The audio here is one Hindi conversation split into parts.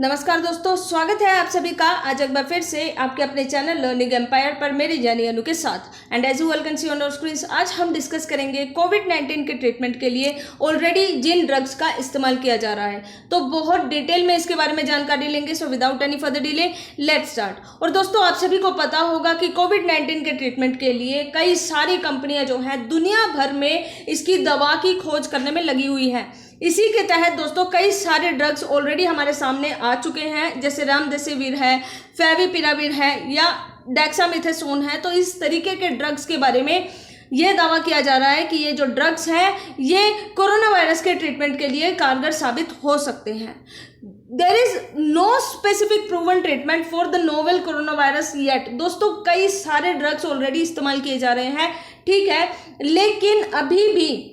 नमस्कार दोस्तों, स्वागत है आप सभी का आज एक बार फिर से आपके अपने चैनल लर्निंग एम्पायर पर मेरी जानी अनु के साथ। And as you well can see on our screen, आज हम डिस्कस करेंगे कोविड-19 के ट्रीटमेंट के लिए ऑलरेडी जिन ड्रग्स का इस्तेमाल किया जा रहा है, तो बहुत डिटेल में इसके बारे में जानकारी लेंगे। So without any further delay let's start. और दोस्तों, आप सभी को पता होगा कि कोविड-19 के ट्रीटमेंट के लिए कई सारी कंपनियां जो हैं दुनिया भर में इसकी दवा की खोज करने में लगी हुई हैं। इसी के तहत दोस्तों कई सारे ड्रग्स ऑलरेडी हमारे सामने आ चुके हैं, जैसे रेमडेसिविर है, फेविपिराविर है या डेक्सामेथासोन है। तो इस तरीके के ड्रग्स के बारे में ये दावा किया जा रहा है कि ये जो ड्रग्स हैं ये कोरोना वायरस के ट्रीटमेंट के लिए कारगर साबित हो सकते हैं। There is no specific proven treatment for the novel corona virus yet. दोस्तों कई सारे ड्रग्स ऑलरेडी इस्तेमाल किए जा रहे हैं, ठीक है, लेकिन अभी भी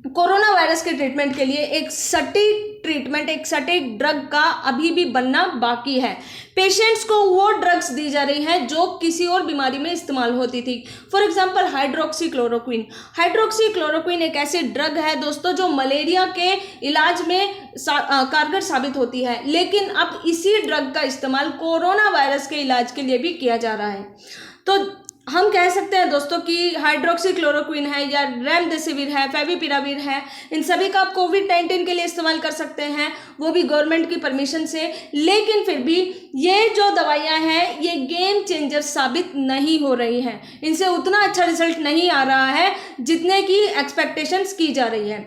कोरोना वायरस के ट्रीटमेंट के लिए एक सटीक ट्रीटमेंट, एक सटीक ड्रग का अभी भी बनना बाकी है। पेशेंट्स को वो ड्रग्स दी जा रही हैं जो किसी और बीमारी में इस्तेमाल होती थी। For example hydroxychloroquine. हाइड्रोक्सीक्लोरोक्विन एक ऐसी ड्रग है दोस्तों जो मलेरिया के इलाज में कारगर साबित होती है, लेकिन अब इसी ड्रग का इस्तेमाल कोरोना वायरस के इलाज के लिए भी किया जा रहा है। तो हम कह सकते हैं दोस्तों कि हाइड्रोक्सीक्लोरोक्विन है या रेमडेसिविर है, फेविपिराविर है, इन सभी का आप कोविड-19 के लिए इस्तेमाल कर सकते हैं, वो भी गवर्नमेंट की परमिशन से। लेकिन फिर भी ये जो दवाइयाँ हैं ये गेम चेंजर साबित नहीं हो रही हैं, इनसे उतना अच्छा रिजल्ट नहीं आ रहा है जितने की एक्सपेक्टेशंस की जा रही है।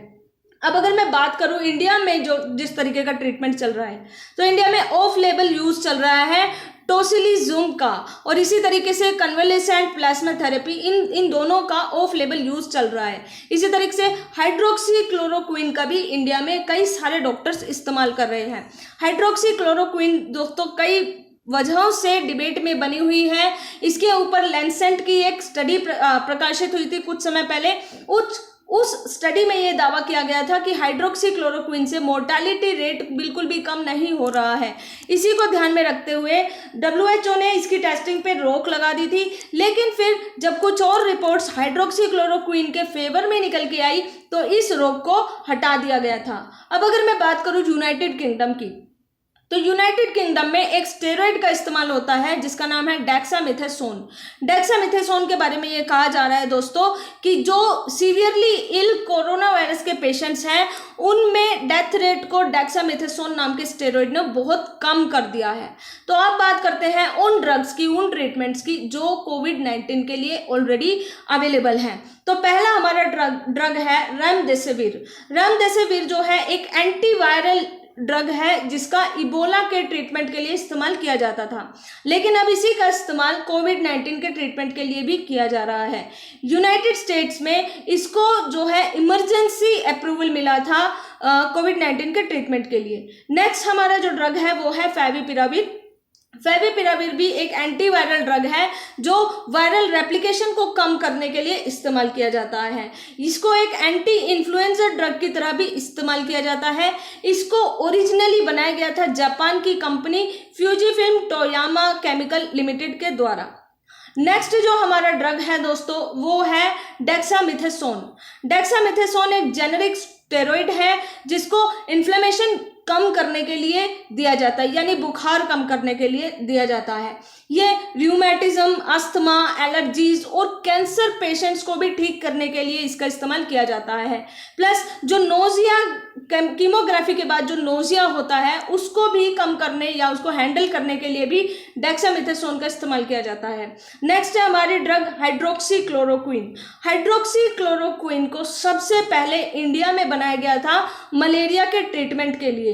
अब अगर मैं बात करूं इंडिया में जो जिस तरीके का ट्रीटमेंट चल रहा है, तो इंडिया में ऑफ लेबल यूज चल रहा है टोसिलिजुम का, और इसी तरीके से कन्वलेसेंट प्लाज्मा थेरेपी, इन दोनों का ऑफ लेबल यूज चल रहा है। इसी तरीके से हाइड्रोक्सीक्लोरोक्विन का भी इंडिया में कई सारे डॉक्टर्स इस्तेमाल कर रहे हैं। हाइड्रोक्सीक्लोरोक्विन दोस्तों कई वजहों से डिबेट में बनी हुई है। इसके ऊपर लैंसेट की एक स्टडी प्रकाशित हुई थी कुछ समय पहले। उस स्टडी में ये दावा किया गया था कि हाइड्रोक्सीक्लोरोक्विन से मोर्टालिटी रेट बिल्कुल भी कम नहीं हो रहा है। इसी को ध्यान में रखते हुए WHO ने इसकी टेस्टिंग पे रोक लगा दी थी, लेकिन फिर जब कुछ और रिपोर्ट्स हाइड्रोक्सीक्लोरोक्विन के फेवर में निकल के आई तो इस रोक को हटा दिया गया था। अब अगर मैं बात करूं यूनाइटेड किंगडम की, तो यूनाइटेड किंगडम में एक स्टेरॉइड का इस्तेमाल होता है जिसका नाम है डेक्सामेथासोन। डेक्सामेथासोन के बारे में ये कहा जा रहा है दोस्तों कि जो सीवियरली इल कोरोना वायरस के पेशेंट्स हैं उनमें डेथ रेट को डेक्सामेथासोन नाम के स्टेरॉइड ने बहुत कम कर दिया है। तो अब बात करते हैं उन ड्रग्स की, उन ट्रीटमेंट्स की जो कोविड-19 के लिए ऑलरेडी अवेलेबल हैं। तो पहला हमारा ड्रग है रेमडेसिविर। रेमडेसिविर जो है एक एंटीवायरल ड्रग है जिसका इबोला के ट्रीटमेंट के लिए इस्तेमाल किया जाता था, लेकिन अब इसी का इस्तेमाल कोविड-19 के ट्रीटमेंट के लिए भी किया जा रहा है। यूनाइटेड स्टेट्स में इसको जो है इमरजेंसी अप्रूवल मिला था कोविड-19 के ट्रीटमेंट के लिए। नेक्स्ट हमारा जो ड्रग है वो है फेविपिराविर। फेविपिराविर भी एक एंटीवायरल ड्रग है जो वायरल रेप्लिकेशन को कम करने के लिए इस्तेमाल किया जाता है। इसको एक एंटी इन्फ्लुएंजा ड्रग की तरह भी इस्तेमाल किया जाता है। इसको ओरिजिनली बनाया गया था जापान की कंपनी फ्यूजीफिल्म टोयामा केमिकल लिमिटेड के द्वारा। नेक्स्ट जो हमारा ड्रग है दोस्तों वो है डेक्सामेथासोन। डेक्सामेथासोन एक जेनेरिक स्टेरॉइड है जिसको इन्फ्लेमेशन कम करने के लिए दिया जाता है, यानी बुखार कम करने के लिए दिया जाता है। ये रूमेटिज्म, अस्थमा, एलर्जीज और कैंसर पेशेंट्स को भी ठीक करने के लिए इसका इस्तेमाल किया जाता है। प्लस जो नोजिया, कीमोग्राफी के बाद जो नोजिया होता है उसको भी कम करने या उसको हैंडल करने के लिए भी डेक्सामेथासोन का इस्तेमाल किया जाता है। नेक्स्ट है हमारी ड्रग हाइड्रोक्सीक्लोरोक्विन। हाइड्रोक्सीक्लोरोक्विन को सबसे पहले इंडिया में बनाया गया था मलेरिया के ट्रीटमेंट के लिए।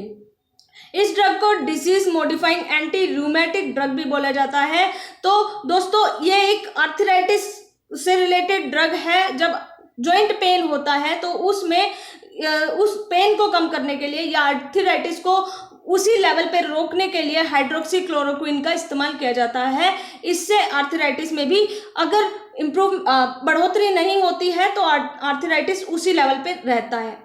इस ड्रग को disease modifying anti rheumatic drug भी बोला जाता है। तो दोस्तों ये एक आर्थराइटिस से रिलेटेड ड्रग है। जब जॉइंट पेन होता है तो उसमें उस पेन को कम करने के लिए या आर्थराइटिस को उसी लेवल पे रोकने के लिए हाइड्रोक्सीक्लोरोक्विन का इस्तेमाल किया जाता है। इससे आर्थराइटिस में भी अगर बढ़ोतरी नहीं होती है तो आर्थराइटिस उसी लेवल पे रहता है।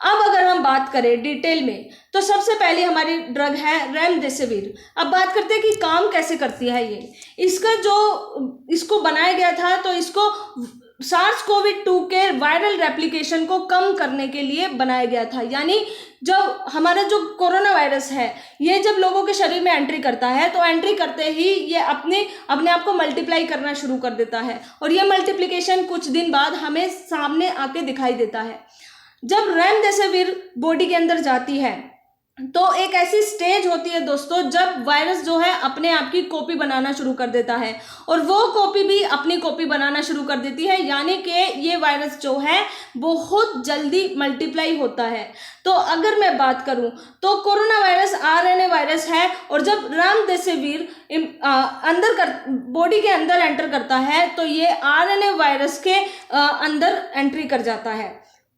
अब अगर हम बात करें डिटेल में तो सबसे पहले हमारी ड्रग है रेमडेसिविर। अब बात करते हैं कि काम कैसे करती है ये। इसको बनाया गया था तो इसको सार्स कोविड 2 के वायरल रेप्लिकेशन को कम करने के लिए बनाया गया था। यानी जब हमारा जो कोरोना वायरस है ये जब लोगों के शरीर में एंट्री करता है तो एंट्री करते ही ये अपने आप को मल्टीप्लाई करना शुरू कर देता है और ये मल्टीप्लिकेशन कुछ दिन बाद हमें सामने आके दिखाई देता है। जब रेमडेसिविर बॉडी के अंदर जाती है तो एक ऐसी स्टेज होती है दोस्तों जब वायरस जो है अपने आप की कॉपी बनाना शुरू कर देता है और वो कॉपी भी अपनी कॉपी बनाना शुरू कर देती है, यानी कि ये वायरस जो है बहुत जल्दी मल्टीप्लाई होता है। तो अगर मैं बात करूं तो कोरोना वायरस आरएनए वायरस है और जब रेमडेसिविर बॉडी के अंदर एंटर करता है तो ये आरएनए वायरस के अंदर एंट्री कर जाता है।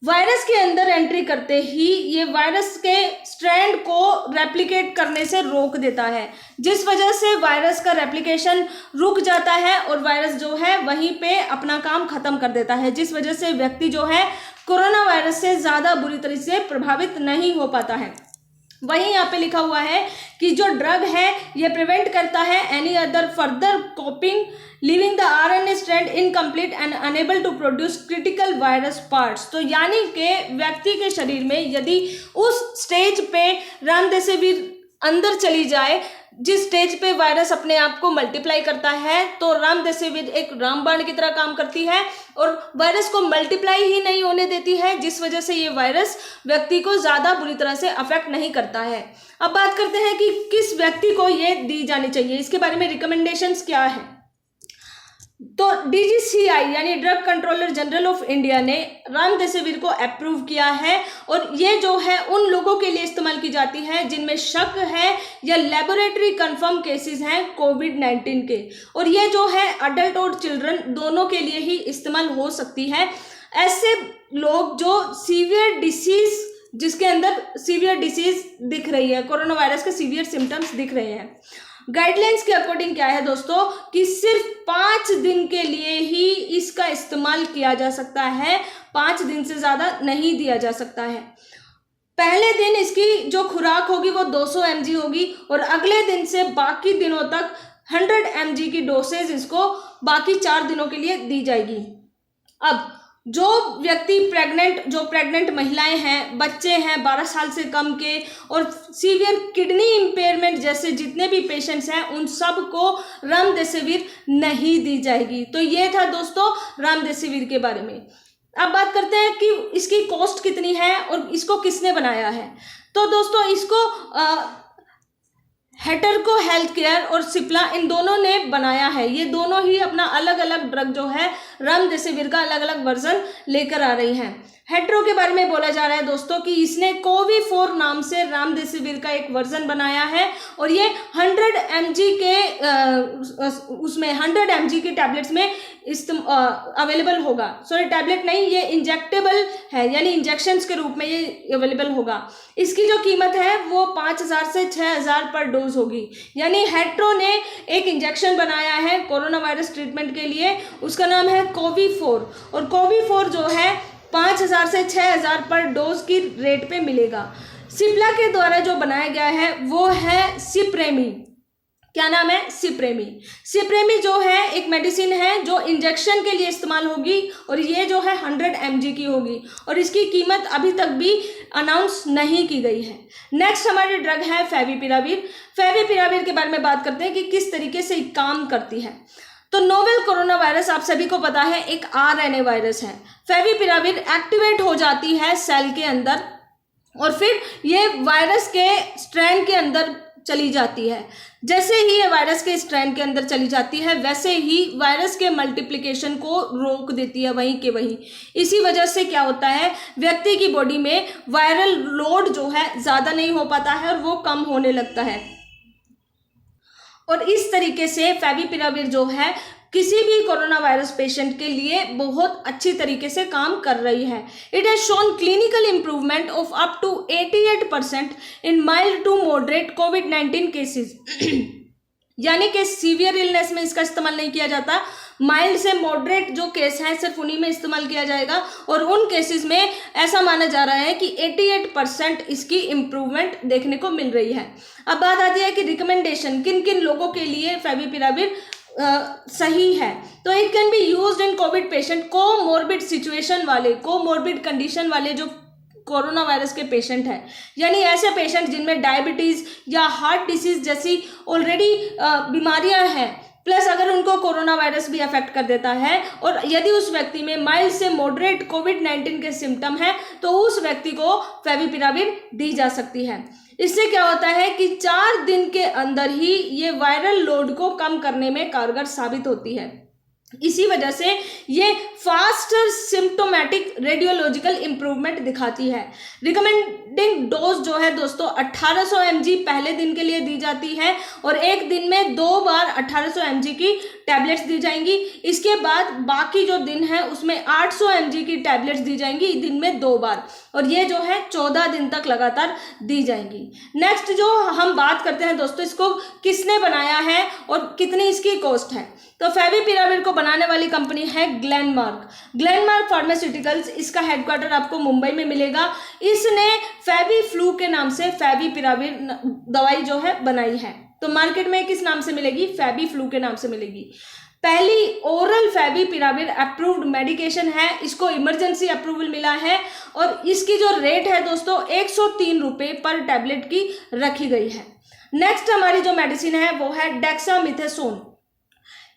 वायरस के अंदर एंट्री करते ही ये वायरस के स्ट्रैंड को रेप्लिकेट करने से रोक देता है, जिस वजह से वायरस का रेप्लिकेशन रुक जाता है और वायरस जो है वहीं पे अपना काम खत्म कर देता है, जिस वजह से व्यक्ति जो है कोरोना वायरस से ज़्यादा बुरी तरह से प्रभावित नहीं हो पाता है। वहीं यहाँ पे लिखा हुआ है कि जो ड्रग है ये प्रिवेंट करता है any other further copying leaving the RNA strand incomplete and unable to produce critical virus parts. तो यानी कि व्यक्ति के शरीर में यदि उस स्टेज पे रेमडेसिविर अंदर चली जाए जिस स्टेज पे वायरस अपने आप को मल्टीप्लाई करता है तो रेमडेसिविर एक रामबाण की तरह काम करती है और वायरस को मल्टीप्लाई ही नहीं होने देती है, जिस वजह से ये वायरस व्यक्ति को ज़्यादा बुरी तरह से अफेक्ट नहीं करता है। अब बात करते हैं कि किस व्यक्ति को ये दी जानी चाहिए, इसके बारे में रिकमेंडेशंस क्या है। तो DGCI यानी drug controller general of India ने रेमडेसिविर को अप्रूव किया है और ये जो है उन लोगों के लिए इस्तेमाल की जाती है जिनमें शक है या लेबोरेटरी कंफर्म केसेस हैं कोविड-19 के, और ये जो है अडल्ट और चिल्ड्रन दोनों के लिए ही इस्तेमाल हो सकती है। ऐसे लोग जो सीवियर डिसीज जिसके अंदर सीवियर डिसीज दिख रही है, कोरोना वायरस के सीवियर सिम्टम्स दिख रहे हैं। गाइडलाइंस के अकॉर्डिंग क्या है दोस्तों कि सिर्फ 5 दिन के लिए ही इसका इस्तेमाल किया जा सकता है, 5 दिन से ज़्यादा नहीं दिया जा सकता है। पहले दिन इसकी जो खुराक होगी वो 200 mg होगी और अगले दिन से बाकी दिनों तक 100 mg की डोसेज इसको बाकी 4 दिनों के लिए दी जाएगी। अब जो व्यक्ति प्रेग्नेंट महिलाएं हैं, बच्चे हैं 12 साल से कम के और सीवियर किडनी इम्पेयरमेंट जैसे जितने भी पेशेंट्स हैं उन सब को रेमडेसिविर नहीं दी जाएगी। तो ये था दोस्तों रेमडेसिविर के बारे में। अब बात करते हैं कि इसकी कॉस्ट कितनी है और इसको किसने बनाया है। तो दोस्तों इसको हेटरको हेल्थ केयर और सिप्ला इन दोनों ने बनाया है। ये दोनों ही अपना अलग अलग ड्रग जो है रेमडेसिविर का अलग अलग वर्जन लेकर आ रही हैं। हेटरो के बारे में बोला जा रहा है दोस्तों कि इसने कोवी4 नाम से रेमडेसिविर का एक वर्जन बनाया है और ये 100 mg के उसमें 100 mg के टैबलेट्स में अवेलेबल होगा। सॉरी टैबलेट नहीं, ये इंजेक्टेबल है यानी इंजेक्शंस के रूप में ये अवेलेबल होगा। इसकी जो कीमत है वो 5000 से 6000 पर डोज होगी। यानी हेटरो ने एक इंजेक्शन बनाया है कोरोना वायरस ट्रीटमेंट के लिए, उसका नाम है कोवी4 और कोवी4 जो है 5000 से 6000 पर डोज की रेट पे मिलेगा। सिप्ला के द्वारा जो बनाया गया है वो है सिप्रेमी। क्या नाम है? सिप्रेमी। सिप्रेमी जो है एक मेडिसिन है जो इंजेक्शन के लिए इस्तेमाल होगी और ये जो है 100 mg की होगी और इसकी कीमत अभी तक भी अनाउंस नहीं की गई है। नेक्स्ट हमारी ड्रग है फेविपिराविर। फेविपिराविर के बारे में बात करते हैं कि किस तरीके से काम करती है। तो नोवेल कोरोना वायरस आप सभी को पता है एक आरएनए वायरस है। फेविपिराविर एक्टिवेट हो जाती है सेल के अंदर और फिर ये वायरस के स्ट्रैंड के अंदर चली जाती है। जैसे ही ये वायरस के स्ट्रैंड के अंदर चली जाती है वैसे ही वायरस के मल्टीप्लिकेशन को रोक देती है वहीं के वहीं। इसी वजह से क्या होता है, व्यक्ति की बॉडी में वायरल लोड जो है ज़्यादा नहीं हो पाता है और वो कम होने लगता है। और इस तरीके से फेविपिराविर जो है किसी भी कोरोना वायरस पेशेंट के लिए बहुत अच्छी तरीके से काम कर रही है। It has shown clinical improvement of up to 88% in mild to moderate कोविड-19 केसेस। यानी कि सीवियर इलनेस में इसका इस्तेमाल नहीं किया जाता, माइल्ड से मॉडरेट जो केस हैं सिर्फ उन्हीं में इस्तेमाल किया जाएगा और उन केसेस में ऐसा माना जा रहा है कि 88% इसकी इम्प्रूवमेंट देखने को मिल रही है। अब बात आती है कि रिकमेंडेशन किन किन लोगों के लिए फेविपिराविर सही है। तो it can be used in Covid patient, comorbid situation वाले, कोमोर्बिड कंडीशन वाले जो कोरोना वायरस के पेशेंट हैं, यानी ऐसे पेशेंट जिनमें डायबिटीज या हार्ट डिसीज जैसी ऑलरेडी बीमारियां हैं, प्लस अगर उनको कोरोना वायरस भी अफेक्ट कर देता है और यदि उस व्यक्ति में माइल्ड से मॉडरेट कोविड-19 के सिम्टम है तो उस व्यक्ति को फेविपिराविर दी जा सकती है। इससे क्या होता है कि 4 दिन के अंदर ही ये वायरल लोड को कम करने में कारगर साबित होती है। इसी वजह से ये फास्टर सिम्टोमेटिक रेडियोलॉजिकल इंप्रूवमेंट दिखाती है। रिकमेंडिंग डोज जो है दोस्तों 1800 mg पहले दिन के लिए दी जाती है और एक दिन में 2 बार 1800 mg की टैबलेट्स दी जाएंगी। इसके बाद बाकी जो दिन है उसमें 800 mg की टैबलेट्स दी जाएंगी दिन में 2 बार, और ये जो है 14 दिन तक लगातार दी जाएंगी। नेक्स्ट जो हम बात करते हैं दोस्तों, इसको किसने बनाया है और कितनी इसकी कॉस्ट है। तो फेविपिराविर को बनाने वाली कंपनी है ग्लेनमार्क फार्मास्यूटिकल्स। इसका हेडक्वार्टर आपको मुंबई में मिलेगा। इसने फेविफ्लू के नाम से फेविपिराविर दवाई जो है बनाई है। तो मार्केट में किस नाम से मिलेगी? फेविफ्लू के नाम से मिलेगी। पहली ओरल फेविपिराविर अप्रूव्ड मेडिकेशन है, इसको इमरजेंसी अप्रूवल मिला है और इसकी जो रेट है दोस्तों 103 रुपये पर टैबलेट की रखी गई है। नेक्स्ट हमारी जो मेडिसिन है वो है डेक्सामेथासोन।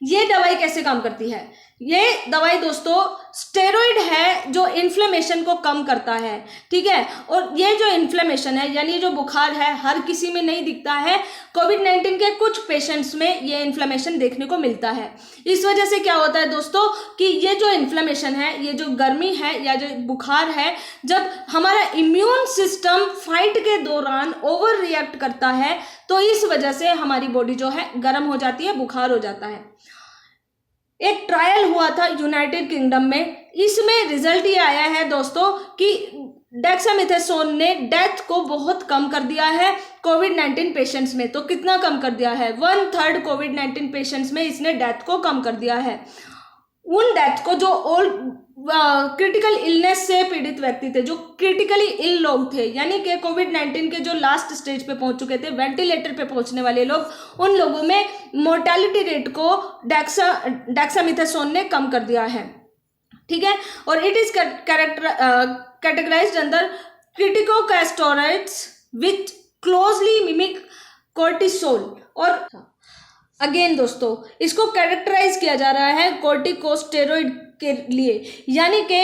ये दवाई कैसे काम करती है? ये दवाई दोस्तों स्टेरॉइड है जो इन्फ्लेमेशन को कम करता है, ठीक है। और ये जो इन्फ्लेमेशन है यानी जो बुखार है हर किसी में नहीं दिखता है, कोविड-19 के कुछ पेशेंट्स में ये इन्फ्लेमेशन देखने को मिलता है। इस वजह से क्या होता है दोस्तों कि ये जो इन्फ्लेमेशन है, ये जो गर्मी है या जो बुखार है, जब हमारा इम्यून सिस्टम फाइट के दौरान ओवर रिएक्ट करता है तो इस वजह से हमारी बॉडी जो है गर्म हो जाती है, बुखार हो जाता है। एक ट्रायल हुआ था यूनाइटेड किंगडम में, इसमें रिजल्ट ये आया है दोस्तों कि डेक्सामेथासोन ने डेथ को बहुत कम कर दिया है कोविड-19 पेशेंट्स में। तो कितना कम कर दिया है? 1/3 कोविड-19 पेशेंट्स में इसने डेथ को कम कर दिया है। उन डेथ को जो क्रिटिकल इलनेस से पीड़ित व्यक्ति थे, जो क्रिटिकली इल लोग थे, यानी कि कोविड-19 के जो लास्ट स्टेज पे पहुंच चुके थे, वेंटिलेटर पे पहुंचने वाले लोग, उन लोगों में मोर्टेलिटी रेट को डेक्सामेथासोन ने कम कर दिया है, ठीक है। और it is categorized under corticosteroids which closely mimic cortisol. और अगेन दोस्तों इसको कैरेक्टराइज किया जा रहा है कोर्टिकोस्टेरॉइड के लिए, यानी कि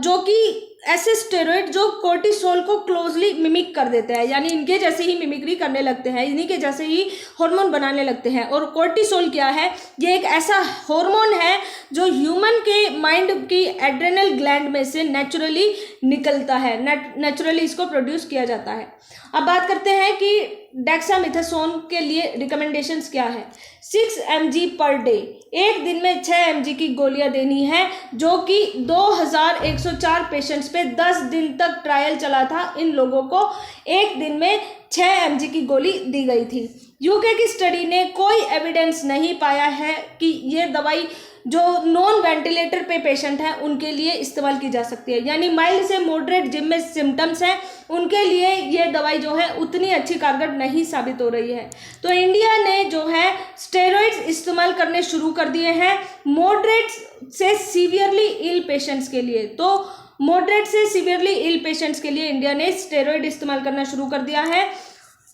जो कि ऐसे स्टेरॉइड जो कोर्टिसोल को क्लोजली मिमिक कर देते हैं, यानी इनके जैसे ही मिमिक्री करने लगते हैं, इन्हीं के जैसे ही हार्मोन बनाने लगते हैं। और कोर्टिसोल क्या है? ये एक ऐसा हार्मोन है जो ह्यूमन के माइंड की एड्रेनल ग्लैंड में से नेचुरली निकलता है, नेचुरली इसको प्रोड्यूस किया जाता है। अब बात करते हैं कि डेक्सामेथासोन के लिए रिकमेंडेशंस क्या है। 6 mg पर डे, एक दिन में 6 mg की गोलियां देनी है, जो कि 2104 पेशेंट्स पे 10 दिन तक ट्रायल चला था। इन लोगों को एक दिन में 6 mg की गोली दी गई थी। यूके की स्टडी ने कोई एविडेंस नहीं पाया है कि ये दवाई जो नॉन वेंटिलेटर पे पेशेंट हैं उनके लिए इस्तेमाल की जा सकती है, यानी माइल्ड से मॉडरेट जिनमें सिम्टम्स हैं उनके लिए ये दवाई जो है उतनी अच्छी कारगर नहीं साबित हो रही है। तो इंडिया ने जो है स्टेरॉइड्स इस्तेमाल करने शुरू कर दिए हैं मॉडरेट से सीवियरली इल पेशेंट्स के लिए। तो मॉडरेट से सीवियरली इल पेशेंट्स के लिए इंडिया ने स्टेरॉइड इस्तेमाल करना शुरू कर दिया है।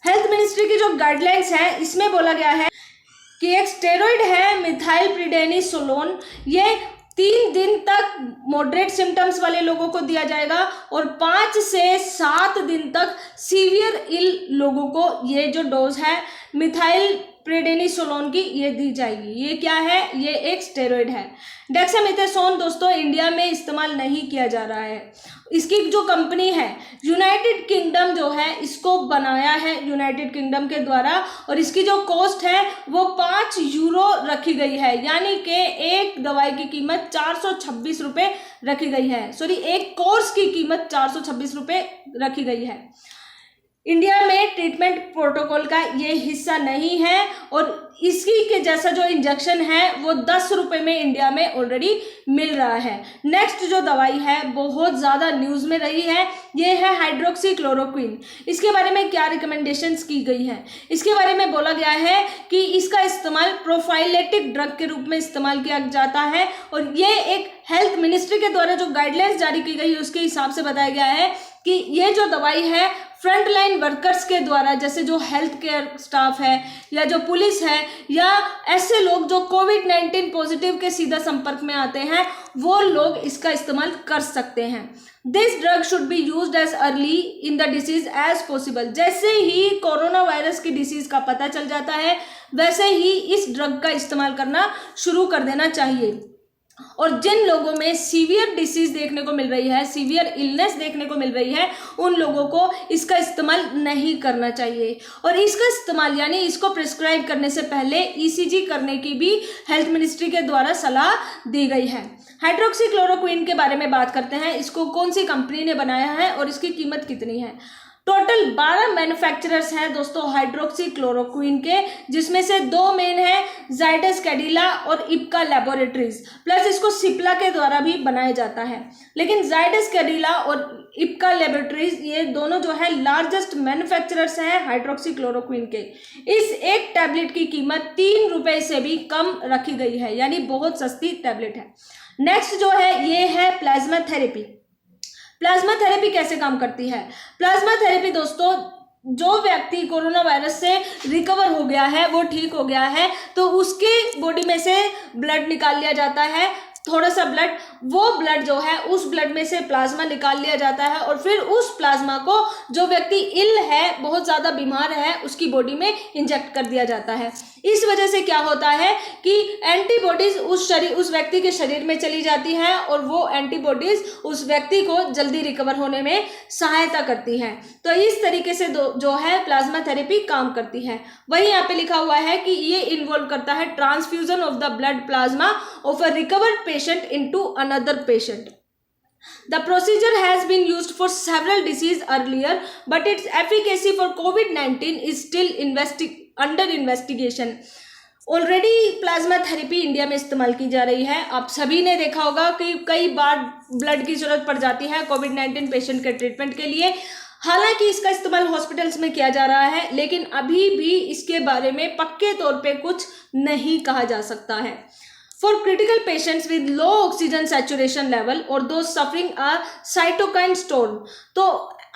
हेल्थ मिनिस्ट्री की जो गाइडलाइंस है इसमें बोला गया है कि एक स्टेरॉइड है मिथाइलप्रिडेनिसोलोन, ये 3 दिन तक मॉडरेट सिम्टम्स वाले लोगों को दिया जाएगा और 5 से 7 दिन तक सीवियर इल लोगों को ये जो डोज है मिथाइलप्रिडेनिसोलोन की ये दी जाएगी। ये क्या है? ये एक स्टेरॉइड है। डेक्सामेथासोन दोस्तों इंडिया में इस्तेमाल नहीं किया जा रहा है। इसकी जो कंपनी है यूनाइटेड किंगडम जो है इसको बनाया है यूनाइटेड किंगडम के द्वारा, और इसकी जो कॉस्ट है वो 5 यूरो रखी गई है, यानी कि एक दवाई की कीमत 426 रुपये रखी गई है। सॉरी, एक कोर्स की कीमत 426 रुपये रखी गई है। इंडिया में ट्रीटमेंट प्रोटोकॉल का ये हिस्सा नहीं है और इसकी के जैसा जो इंजेक्शन है वो 10 रुपये में इंडिया में ऑलरेडी मिल रहा है। नेक्स्ट जो दवाई है बहुत ज़्यादा न्यूज़ में रही है, ये है हाइड्रोक्सीक्लोरोक्विन। इसके बारे में क्या रिकमेंडेशंस की गई हैं? इसके बारे में बोला गया है कि इसका इस्तेमाल प्रोफाइलेटिक ड्रग के रूप में इस्तेमाल किया जाता है और ये एक हेल्थ मिनिस्ट्री के द्वारा जो गाइडलाइंस जारी की गई है उसके हिसाब से बताया गया है कि ये जो दवाई है फ्रंट लाइन वर्कर्स के द्वारा, जैसे जो हेल्थ केयर स्टाफ है या जो पुलिस है या ऐसे लोग जो कोविड-19 पॉजिटिव के सीधा संपर्क में आते हैं, वो लोग इसका इस्तेमाल कर सकते हैं। This drug should be used as early in the disease as possible. जैसे ही कोरोना वायरस की डिसीज का पता चल जाता है वैसे ही इस ड्रग का इस्तेमाल करना शुरू कर देना चाहिए। और जिन लोगों में सीवियर डिसीज देखने को मिल रही है, सीवियर इलनेस देखने को मिल रही है, उन लोगों को इसका इस्तेमाल नहीं करना चाहिए। और इसका इस्तेमाल यानी इसको प्रिस्क्राइब करने से पहले ईसीजी करने की भी हेल्थ मिनिस्ट्री के द्वारा सलाह दी गई है। हाइड्रोक्सीक्लोरोक्विन के बारे में बात करते हैं। इसको कौन सी कंपनी ने बनाया है और इसकी कीमत कितनी है? टोटल 12 मैन्युफैक्चरर्स हैं दोस्तों हाइड्रोक्सीक्लोरोक्विन के, जिसमें से 2 मेन हैं, जाइडस कैडिला और इप्का लैबोरेटरीज, प्लस इसको सिप्ला के द्वारा भी बनाया जाता है। लेकिन जाइडस कैडिला और इप्का लैबोरेटरीज ये दोनों जो है लार्जेस्ट मैन्युफैक्चरर्स हैं हाइड्रोक्सीक्लोरोक्विन के। इस एक टैबलेट की कीमत 3 रुपये से भी कम रखी गई है, यानी बहुत सस्ती टैबलेट है। नेक्स्ट जो है ये है प्लाज्मा थेरेपी। प्लाज्मा थेरेपी कैसे काम करती है? प्लाज्मा थेरेपी दोस्तों, जो व्यक्ति कोरोना वायरस से रिकवर हो गया है, वो ठीक हो गया है, तो उसके बॉडी में से ब्लड निकाल लिया जाता है, थोड़ा सा ब्लड, वो ब्लड जो है उस ब्लड में से प्लाज्मा निकाल लिया जाता है और फिर उस प्लाज्मा को जो व्यक्ति इल है, बहुत ज़्यादा बीमार है, उसकी बॉडी में इंजेक्ट कर दिया जाता है। इस वजह से क्या होता है कि एंटीबॉडीज उस व्यक्ति के शरीर में चली जाती है और वो एंटीबॉडीज उस व्यक्ति को जल्दी रिकवर होने में सहायता करती हैं। तो इस तरीके से जो है प्लाज्मा थेरेपी काम करती है। वही यहाँ पे लिखा हुआ है कि ये इन्वॉल्व करता है transfusion of the blood plasma of a recovered patient into another patient. The procedure has been used for several diseases earlier, but its efficacy for COVID-19 is still under investigation. Already plasma therapy India में इस्तेमाल की जा रही है। आप सभी ने देखा होगा कि कई बार ब्लड की जरूरत पड़ जाती है कोविड-19 पेशेंट के ट्रीटमेंट के लिए। हालांकि इसका इस्तेमाल हॉस्पिटल्स में किया जा रहा है, लेकिन अभी भी इसके बारे में पक्के तौर पे कुछ नहीं कहा जा सकता है। For critical patients with low oxygen saturation level or those suffering a cytokine storm, तो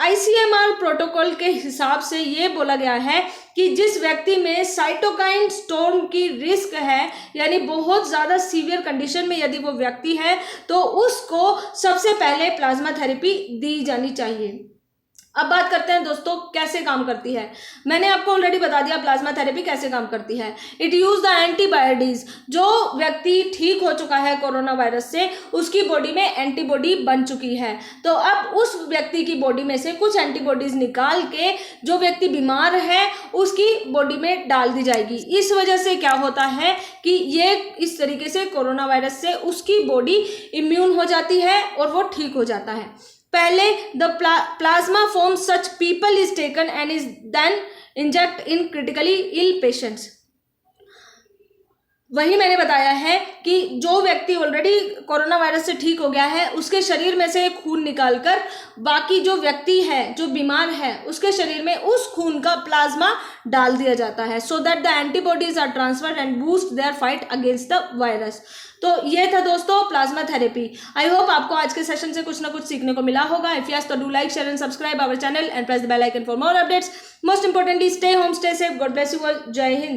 ICMR प्रोटोकॉल के हिसाब से ये बोला गया है कि जिस व्यक्ति में साइटोकाइन स्टॉर्म की रिस्क है, यानी बहुत ज़्यादा सीवियर कंडीशन में यदि वो व्यक्ति है, तो उसको सबसे पहले प्लाज्मा थेरेपी दी जानी चाहिए। अब बात करते हैं दोस्तों कैसे काम करती है। मैंने आपको ऑलरेडी बता दिया प्लाज्मा थेरेपी कैसे काम करती है। It use the antibodies. जो व्यक्ति ठीक हो चुका है कोरोना वायरस से, उसकी बॉडी में एंटीबॉडी बन चुकी है, तो अब उस व्यक्ति की बॉडी में से कुछ एंटीबॉडीज निकाल के जो व्यक्ति बीमार है उसकी बॉडी में डाल दी जाएगी। इस वजह से क्या होता है कि ये इस तरीके से कोरोना वायरस से उसकी बॉडी इम्यून हो जाती है और वो ठीक हो जाता है। पहले the plasma from such people is taken and is then inject in critically ill patients. वही मैंने बताया है कि जो व्यक्ति ऑलरेडी कोरोना वायरस से ठीक हो गया है उसके शरीर में से खून निकालकर बाकी जो व्यक्ति है जो बीमार है उसके शरीर में उस खून का प्लाज्मा डाल दिया जाता है, so that the antibodies are transferred and boost their fight against the virus. तो ये था दोस्तों प्लाज्मा थेरेपी। आई होप आपको आज के सेशन से कुछ ना कुछ सीखने को मिला होगा। इफ यस तो do like, share and subscribe our channel and press the bell icon for more updates. Most importantly stay home, stay safe, God bless you all. जय हिंद।